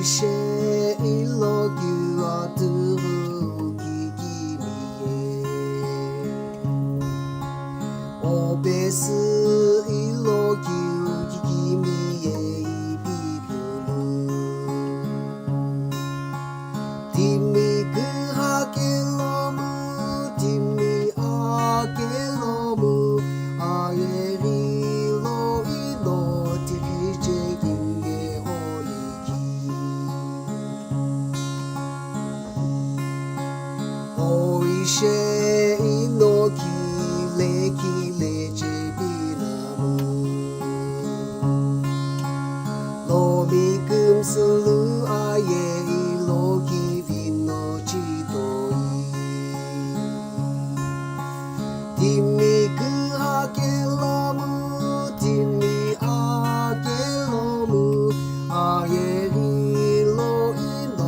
sẽ lo yêu từ kỳ kỳ 오베스 일로 기우기 기미에 비뷰루 디미 그 하겔로무 디미 아겔로무 아예리로 이로 디리제기에 올리기 오이셰 이노기 레기 제비나무 로미금슬루 아예 일로기 비노지도이 디미 그 아겔로무 디미 아겔로무 아예 일로 이노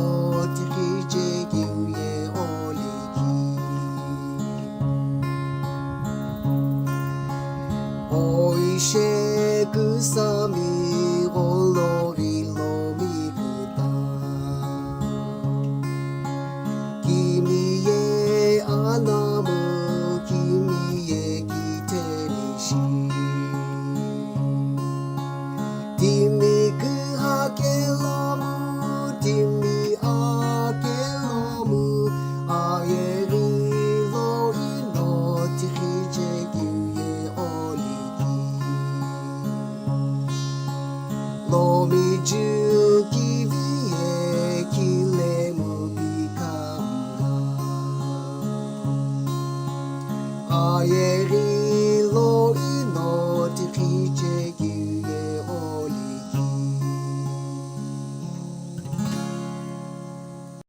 디리제기에 올리기 오이셰 그 사미 홀로리로 미그다 기미에 아나무 기미에 기테니시 디미 그 아겔로무 디미 아겔로무 아예리로 이노 디리제기에 올리기 로미주기 위해 길레무비감가 아예리